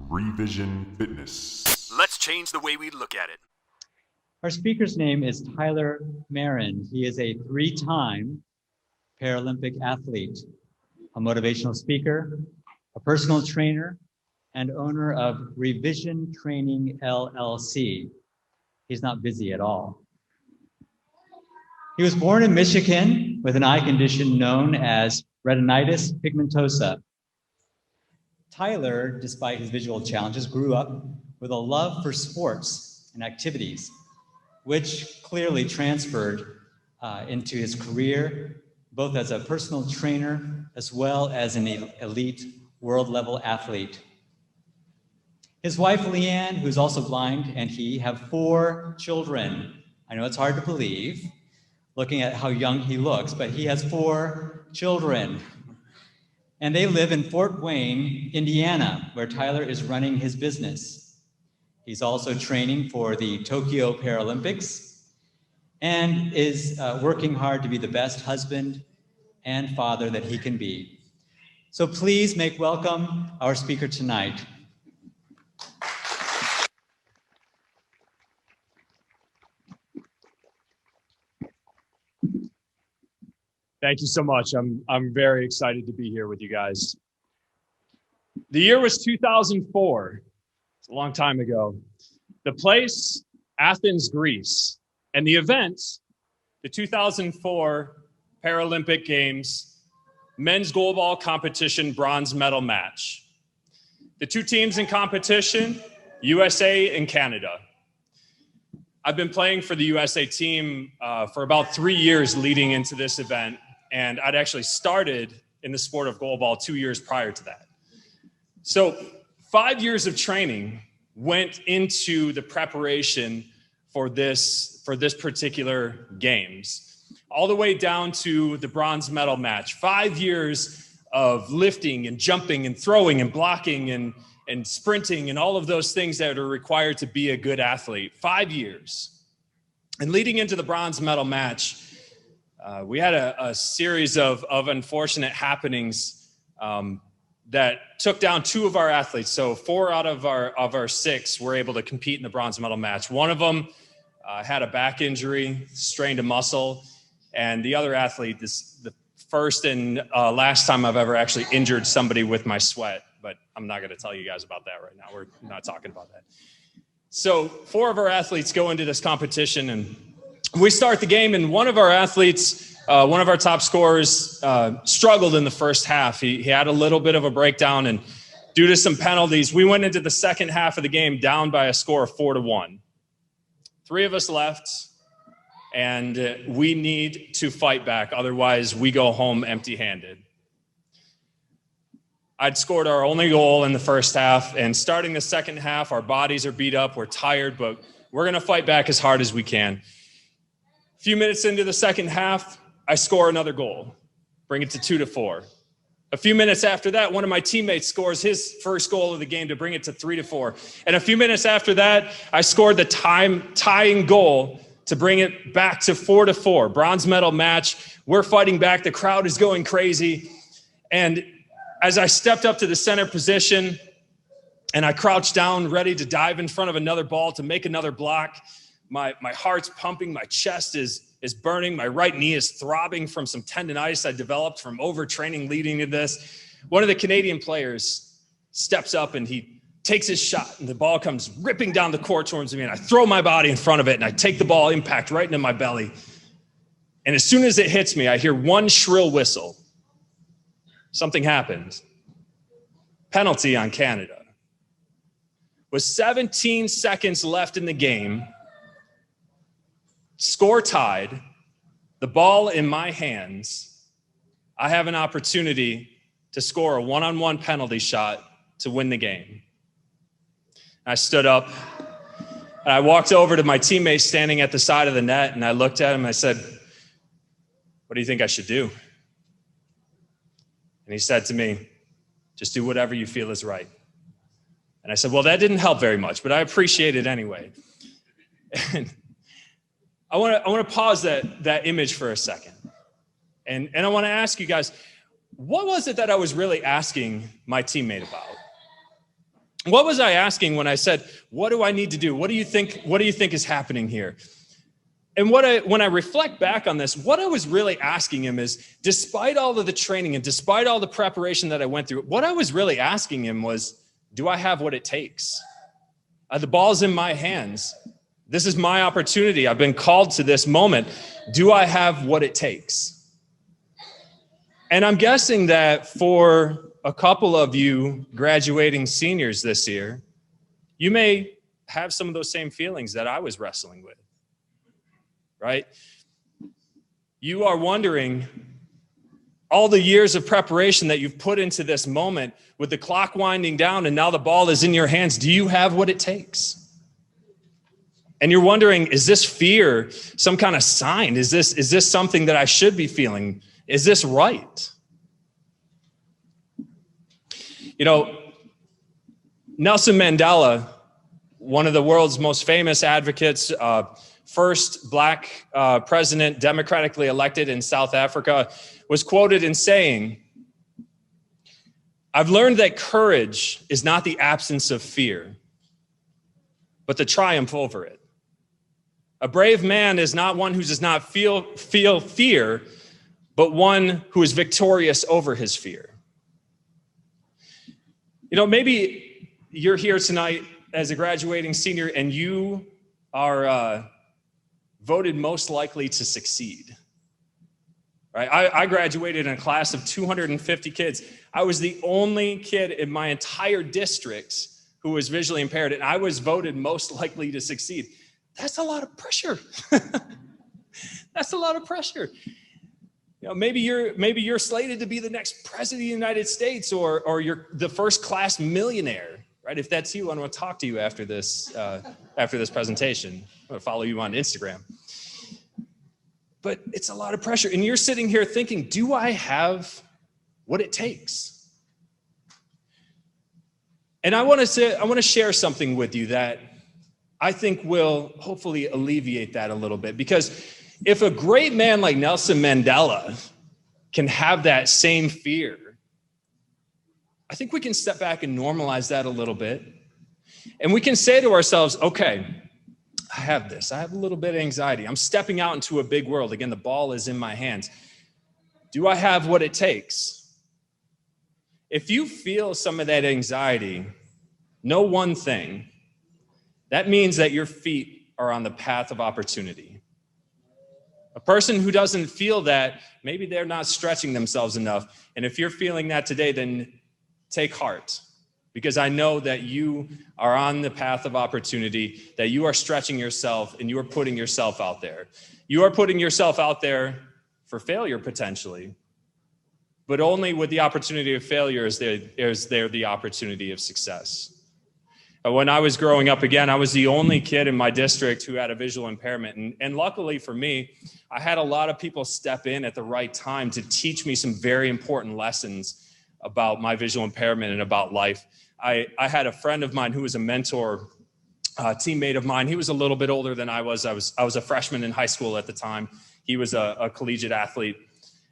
Revision Fitness. Let's change the way we look at it. Our speaker's name is Tyler Marin. He is a three-time Paralympic athlete, a motivational speaker, a personal trainer, and owner of Revision Training LLC. He's not busy at all. He was born in Michigan with an eye condition known as retinitis pigmentosa. Tyler, despite his visual challenges, grew up with a love for sports and activities, which clearly transferred into his career, both as a personal trainer as well as an elite world-level athlete. His wife, Leanne, who's also blind, and he have 4 children. I know it's hard to believe, looking at how young he looks, but he has 4 children. And they live in Fort Wayne, Indiana, where Tyler is running his business. He's also training for the Tokyo Paralympics and is working hard to be the best husband and father that he can be. So please make welcome our speaker tonight. Thank you so much. I'm very excited to be here with you guys. The year was 2004. It's a long time ago. The place, Athens, Greece. And the event, the 2004 Paralympic Games men's goalball competition bronze medal match. The 2 teams in competition, USA and Canada. I've been playing for the USA team for about 3 years leading into this event. And I'd actually started in the sport of goalball 2 years prior to that. So 5 years of training went into the preparation for this particular games, all the way down to the bronze medal match. 5 years of lifting and jumping and throwing and blocking and sprinting and all of those things that are required to be a good athlete. 5 years. And leading into the bronze medal match, we had a series of unfortunate happenings that took down 2 of our athletes. So 4 out of our 6 were able to compete in the bronze medal match. One of them had a back injury, strained a muscle, and the other athlete, the first and last time I've ever actually injured somebody with my sweat. But I'm not going to tell you guys about that right now. We're not talking about that. So 4 of our athletes go into this competition, and we start the game, and one of our athletes, one of our top scorers, struggled in the first half. He had a little bit of a breakdown, and due to some penalties, we went into the second half of the game down by a score of 4-1. 3 of us left, and we need to fight back. Otherwise, we go home empty-handed. I'd scored our only goal in the first half, and starting the second half, our bodies are beat up, we're tired, but we're going to fight back as hard as we can. A few minutes into the second half, I score another goal, bring it to 2-4. A few minutes after that, one of my teammates scores his first goal of the game to bring it to 3-4. And a few minutes after that, I scored the tying goal to bring it back to 4-4. Bronze medal match. We're fighting back. The crowd is going crazy. And as I stepped up to the center position and I crouched down, ready to dive in front of another ball to make another block, my heart's pumping, my chest is burning, my right knee is throbbing from some tendonitis I developed from overtraining leading to this. One of the Canadian players steps up and he takes his shot, and the ball comes ripping down the court towards me, and I throw my body in front of it, and I take the ball impact right into my belly. And as soon as it hits me, I hear one shrill whistle. Something happened. Penalty on Canada. With 17 seconds left in the game, score tied, the ball in my hands, I have an opportunity to score a one-on-one penalty shot to win the game. I stood up and I walked over to my teammate standing at the side of the net, and I looked at him and I said, "What do you think I should do?" And he said to me, "Just do whatever you feel is right." And I said, "Well, that didn't help very much, but I appreciate it anyway." And I want to pause that image for a second. And I want to ask you guys, what was it that I was really asking my teammate about? What was I asking when I said, what do I need to do? What do you think is happening here? And when I reflect back on this, what I was really asking him is, despite all of the training and despite all the preparation that I went through, what I was really asking him was, do I have what it takes? The ball's in my hands. This is my opportunity. I've been called to this moment. Do I have what it takes? And I'm guessing that for a couple of you graduating seniors this year, you may have some of those same feelings that I was wrestling with, right? You are wondering, all the years of preparation that you've put into this moment, with the clock winding down and now the ball is in your hands, do you have what it takes? And you're wondering, is this fear some kind of sign? Is this something that I should be feeling? Is this right? You know, Nelson Mandela, one of the world's most famous advocates, first black president democratically elected in South Africa, was quoted in saying, "I've learned that courage is not the absence of fear, but the triumph over it. A brave man is not one who does not feel fear, but one who is victorious over his fear." You know, maybe you're here tonight as a graduating senior and you are voted most likely to succeed. Right? I graduated in a class of 250 kids. I was the only kid in my entire district who was visually impaired, and I was voted most likely to succeed. That's a lot of pressure. That's a lot of pressure. You know, maybe you're slated to be the next president of the United States, or you're the first class millionaire, right? If that's you, I want to talk to you after this presentation. I'm going to follow you on Instagram. But it's a lot of pressure. And you're sitting here thinking, do I have what it takes? And I want to share something with you that I think will hopefully alleviate that a little bit. Because if a great man like Nelson Mandela can have that same fear, I think we can step back and normalize that a little bit. And we can say to ourselves, okay, I have this. I have a little bit of anxiety. I'm stepping out into a big world. Again, the ball is in my hands. Do I have what it takes? If you feel some of that anxiety, know one thing. That means that your feet are on the path of opportunity. A person who doesn't feel that, maybe they're not stretching themselves enough. And if you're feeling that today, then take heart. Because I know that you are on the path of opportunity, that you are stretching yourself and you are putting yourself out there. You are putting yourself out there for failure potentially, but only with the opportunity of failure is there the opportunity of success. When I was growing up, again, I was the only kid in my district who had a visual impairment. And luckily for me, I had a lot of people step in at the right time to teach me some very important lessons about my visual impairment and about life. I had a friend of mine who was a mentor, teammate of mine. He was a little bit older than I was. I was a freshman in high school at the time. He was a collegiate athlete.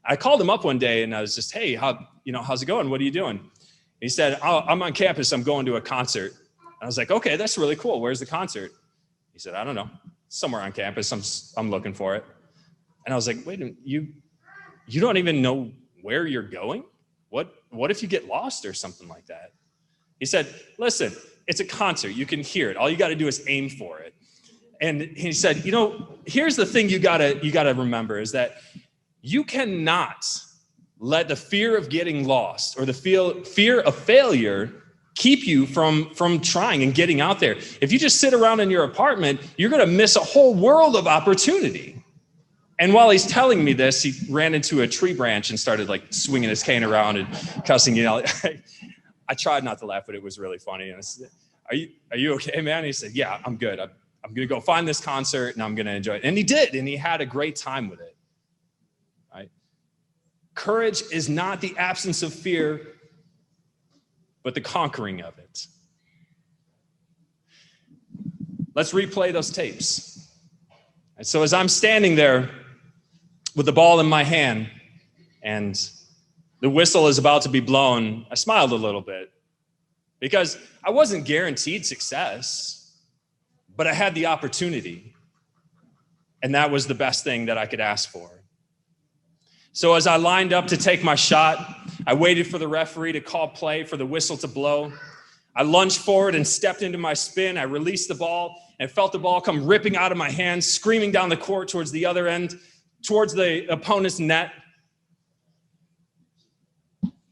I called him up one day and I was just, hey, how's it going? What are you doing? He said, oh, I'm on campus. I'm going to a concert. I was like, okay, that's really cool. Where's the concert? He said, I don't know. Somewhere on campus. I'm looking for it. And I was like, wait a minute, you don't even know where you're going? What if you get lost or something like that? He said, listen, it's a concert. You can hear it. All you got to do is aim for it. And he said, here's the thing you gotta remember is that you cannot let the fear of getting lost or the fear of failure keep you from trying and getting out there. If you just sit around in your apartment, you're going to miss a whole world of opportunity. And while he's telling me this, he ran into a tree branch and started like swinging his cane around and cussing. I tried not to laugh, but it was really funny. And I said, are you okay, man? And he said, yeah, I'm good. I'm going to go find this concert and I'm going to enjoy it. And he did. And he had a great time with it. Right? Courage is not the absence of fear, but the conquering of it. Let's replay those tapes. And so as I'm standing there with the ball in my hand and the whistle is about to be blown, I smiled a little bit. because I wasn't guaranteed success, but I had the opportunity. And that was the best thing that I could ask for. So as I lined up to take my shot, I waited for the referee to call play, for the whistle to blow. I lunged forward and stepped into my spin. I released the ball and felt the ball come ripping out of my hands, screaming down the court towards the other end, towards the opponent's net.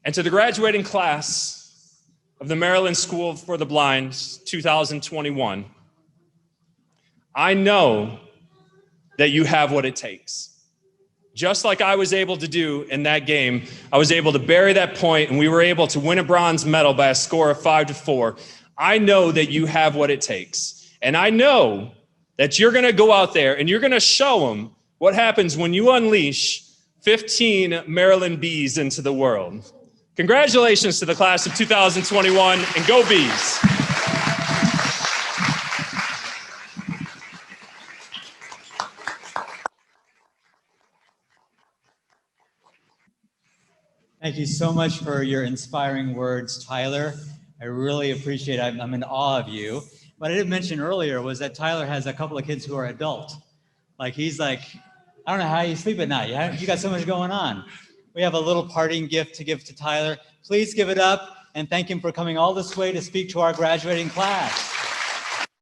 And to the graduating class of the Maryland School for the Blind, 2021, I know that you have what it takes. Just like I was able to do in that game, I was able to bury that point and we were able to win a bronze medal by a score of 5-4. I know that you have what it takes. And I know that you're going to go out there and you're going to show them what happens when you unleash 15 Maryland Bees into the world. Congratulations to the class of 2021 and go Bees. Thank you so much for your inspiring words, Tyler. I really appreciate it. I'm in awe of you. What I didn't mention earlier was that Tyler has a couple of kids who are adult. He's like, I don't know how you sleep at night. You got so much going on. We have a little parting gift to give to Tyler. Please give it up and thank him for coming all this way to speak to our graduating class.